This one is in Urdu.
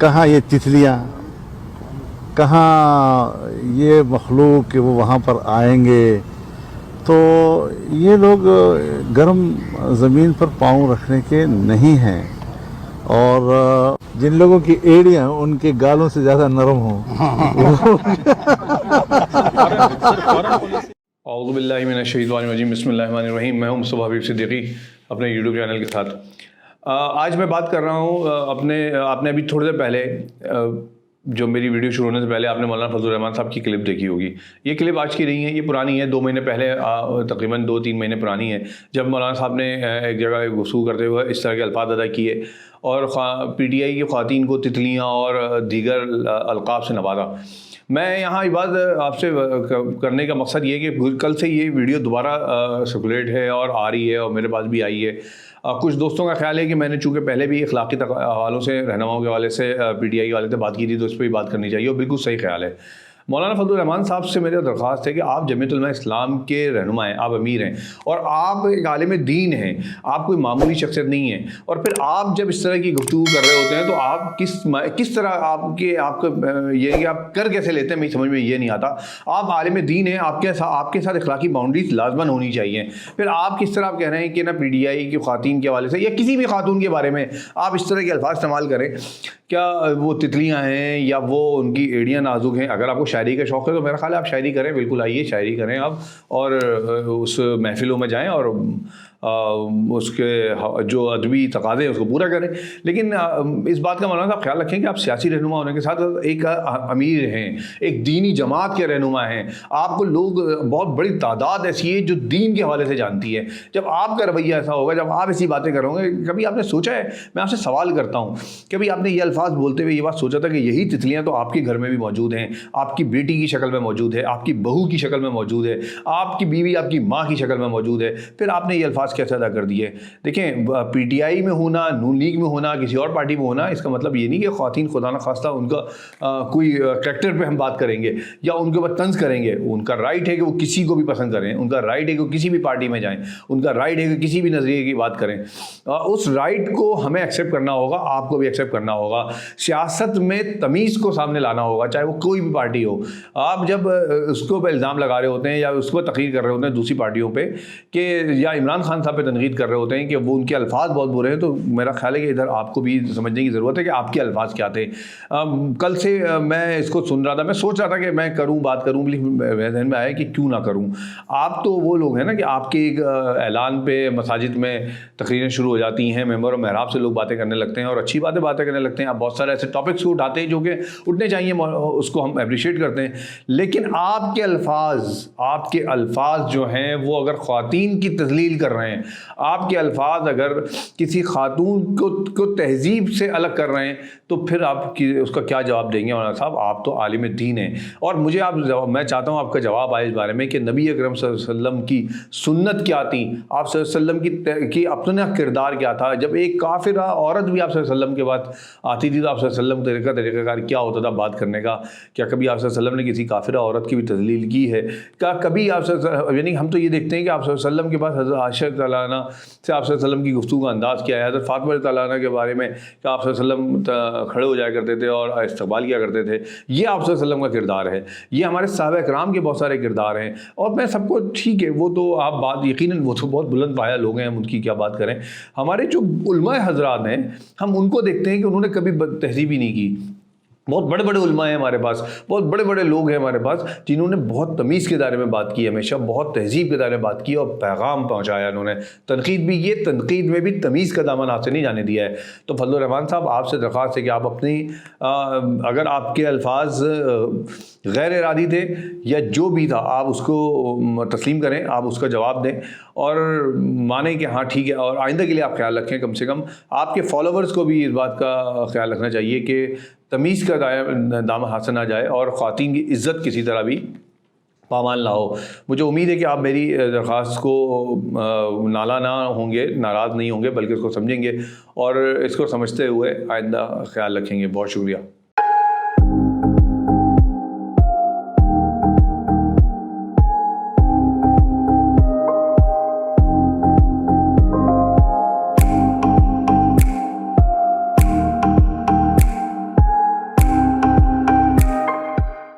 کہاں یہ تتلیاں، کہاں یہ مخلوق کہ وہ وہاں پر آئیں گے. تو یہ لوگ گرم زمین پر پاؤں رکھنے کے نہیں ہیں، اور جن لوگوں کی ایڑیاں ان کے گالوں سے زیادہ نرم ہوں. اعوذ باللہ من الشیطان الرجیم، بسم اللہ الرحمن الرحیم. میں ہوں مصطفیٰ حبیب صدیقی اپنے یوٹیوب چینل کے ساتھ. آج میں بات کر رہا ہوں آپ نے ابھی تھوڑی دیر پہلے جو میری ویڈیو شروع ہونے سے پہلے آپ نے مولانا فضل الرحمان صاحب کی کلپ دیکھی ہوگی. یہ کلپ آج کی نہیں ہے، یہ پرانی ہے، 2 مہینے پہلے، تقریباً 2-3 مہینے پرانی ہے، جب مولانا صاحب نے ایک جگہ گفتگو کرتے ہوئے اس طرح کے الفاظ ادا کیے اور پی ٹی آئی کی خواتین کو تتلیاں اور دیگر القاب سے نوازا. میں یہاں یہ بات آپ سے کرنے کا مقصد یہ ہے کہ کل سے یہ ویڈیو دوبارہ سرکولیٹ ہے اور آ رہی ہے اور میرے پاس بھی آئی ہے. کچھ دوستوں کا خیال ہے کہ میں نے چونکہ پہلے بھی اخلاقی حوالوں سے، رہنماؤں کے حوالے سے، پی ٹی آئی کے حوالے سے بات کی تھی، تو اس پہ بھی بات کرنی چاہیے، اور بالکل صحیح خیال ہے. مولانا فضل الرحمان صاحب سے میری درخواست ہے کہ آپ جمیعت علماء اسلام کے رہنما ہیں، آپ امیر ہیں، اور آپ ایک عالم دین ہیں، آپ کوئی معمولی شخصیت نہیں ہیں. اور پھر آپ جب اس طرح کی گفتگو کر رہے ہوتے ہیں تو آپ کس طرح آپ کو یہ کہ آپ کر کیسے لیتے ہیں، میری سمجھ میں یہ نہیں آتا. آپ عالم دین ہیں، آپ کے ساتھ اخلاقی باؤنڈریز لازماً ہونی چاہیے. پھر آپ کس طرح آپ کہہ رہے ہیں کہ نا پی ٹی آئی کی خواتین کے حوالے سے یا کسی بھی خاتون کے بارے میں آپ اس طرح کے الفاظ استعمال کریں؟ کیا وہ تتلیاں ہیں یا وہ ان کی ایڑیاں نازک ہیں؟ اگر آپ کو شاعری کا شوق ہے تو میرا خیال ہے آپ شاعری کریں، بالکل آئیے شاعری کریں آپ، اور اس محفلوں میں جائیں اور اس کے جو ادبی تقاضے ہیں اس کو پورا کریں. لیکن اس بات کا مولانا صاحب خیال رکھیں کہ آپ سیاسی رہنما ہونے کے ساتھ ایک امیر ہیں، ایک دینی جماعت کے رہنما ہیں. آپ کو لوگ، بہت بڑی تعداد ایسی ہے جو دین کے حوالے سے جانتی ہے. جب آپ کا رویہ ایسا ہوگا، جب آپ ایسی باتیں کرو گے، کبھی آپ نے سوچا ہے، میں آپ سے سوال کرتا ہوں، کبھی آپ نے یہ الفاظ بولتے ہوئے یہ بات سوچا تھا کہ یہی تتلیاں تو آپ کے گھر میں بھی موجود ہیں، آپ کی بیٹی کی شکل میں موجود ہے، آپ کی بہو کی شکل میں موجود ہے، آپ کی بیوی آپ کی ماں کی شکل میں موجود ہے، پھر آپ نے یہ الفاظ کیسے ادا کر دیے؟ دیکھیں، پی ٹی آئی میں ہونا، نون لیگ میں ہونا، کسی اور پارٹی میں ہونا، اس کا مطلب یہ نہیں کہ خواتین خدا نخواستہ ان کا کوئی کریکٹر پہ ہم بات کریں گے یا ان کے اوپر طنز کریں گے. ان کا رائٹ ہے کہ وہ کسی کو بھی پسند کریں، ان کا رائٹ ہے کہ وہ کسی بھی پارٹی میں جائیں، ان کا رائٹ ہے کہ کسی بھی نظریے کی بات کریں. اس رائٹ کو ہمیں ایکسیپٹ کرنا ہوگا، آپ کو بھی ایکسیپٹ کرنا ہوگا. سیاست میں تمیز کو سامنے لانا ہوگا، چاہے وہ کوئی بھی پارٹی ہو. آپ جب اس کو پہ الزام لگا رہے ہوتے ہیں یا اس کو تقریر کر رہے ہوتے ہیں دوسری پارٹیوں پہ، کہ یا عمران خان صاحب پہ تنقید کر رہے ہوتے ہیں کہ وہ ان کے الفاظ بہت برے ہیں، تو میرا خیال ہے کہ ادھر آپ کو بھی سمجھنے کی ضرورت ہے کہ آپ کے الفاظ کیا تھے. کل سے میں اس کو سن رہا تھا، میں سوچ رہا تھا کہ میں کروں، بات کروں، لیکن میرے ذہن میں آیا کہ کیوں نہ کروں. آپ تو وہ لوگ ہیں نا کہ آپ کے ایک اعلان پہ مساجد میں تقریریں شروع ہو جاتی ہیں، ممبر و محراب سے لوگ باتیں کرنے لگتے ہیں اور اچھی باتیں کرنے لگتے ہیں. آپ بہت سارے ایسے ٹاپکس کو اٹھاتے ہیں جو کہ اٹھنے چاہیے، اس کو ہم اپریشیٹ کرتے ہیں. لیکن آپ کے الفاظ جو ہیں وہ اگر خواتین کی تذلیل کر رہے ہیں، آپ کے الفاظ اگر کسی خاتون کو تہذیب سے الگ کر رہے ہیں، تو پھر آپ اس کا کیا جواب دیں گے؟ مولانا صاحب، آپ تو عالم دین ہیں، اور میں چاہتا ہوں آپ کا جواب آئے اس بارے میں کہ نبی اکرم صلی اللہ علیہ وسلم کی سنت کیا تھی، آپ صلی اللہ علیہ وسلم کی اپنا کردار کیا تھا. جب ایک کافرہ عورت بھی آپ صلی اللہ علیہ وسلم کے بعد آتی تھی تو آپ صلی اللہ علیہ وسلم کا طریقہ کار کیا ہوتا تھا بات کرنے کا؟ کیا کبھی آپ صلی اللہ علیہ وسلم نے کسی کافرہ عورت کی بھی تذلیل کی ہے؟ کیا کبھی آپ صلی اللہ علیہ وسلم، یعنی ہم تو یہ دیکھتے ہیں کہ آپ صلی اللہ علیہ وسلم کے پاس حضرت عائشہ تعالیٰ عنہ سے آپ صلی اللہ علیہ وسلم کی گفتگو کا انداز کیا ہے؟ حضرت فاطمہ تعالیٰ عنہ کے بارے میں کہ آپ صلی اللہ علیہ وسلم کھڑے ہو جایا کرتے تھے اور استقبال کیا کرتے تھے. یہ آپ صلی اللہ علیہ وسلم کا کردار ہے. یہ ہمارے صحابہ کرام کے بہت سارے کردار ہیں. اور میں سب کو، ٹھیک ہے، وہ تو آپ بات یقیناً وہ تو بہت بلند پایہ لوگ ہیں، ہم ان کی کیا بات کریں. ہمارے جو علماء حضرات ہیں، ہم ان کو دیکھتے ہیں کہ انہوں نے کبھی تہذیب ہی نہیں کی. بہت بڑے بڑے علماء ہیں ہمارے پاس، بہت بڑے بڑے لوگ ہیں ہمارے پاس جنہوں نے بہت تمیز کے دائرے میں بات کی، ہمیشہ بہت تہذیب کے دائرے میں بات کی اور پیغام پہنچایا. انہوں نے تنقید بھی کی، تنقید میں بھی تمیز کا دامن ہاتھ سے نہیں جانے دیا ہے. تو فضل الرحمان صاحب، آپ سے درخواست ہے کہ آپ اپنی اگر آپ کے الفاظ غیر ارادی تھے یا جو بھی تھا، آپ اس کو تسلیم کریں، آپ اس کا جواب دیں اور مانیں کہ ہاں ٹھیک ہے. اور آئندہ کے لیے آپ خیال رکھیں، کم سے کم آپ کے فالوورز کو بھی اس بات کا خیال رکھنا چاہیے کہ تمیز کا دامن ہاتھ سے نہ جائے اور خواتین کی عزت کسی طرح بھی پامال نہ ہو. مجھے امید ہے کہ آپ میری درخواست کو نالا نہ ہوں گے، ناراض نہیں ہوں گے، بلکہ اس کو سمجھیں گے اور اس کو سمجھتے ہوئے آئندہ خیال رکھیں گے. بہت شکریہ.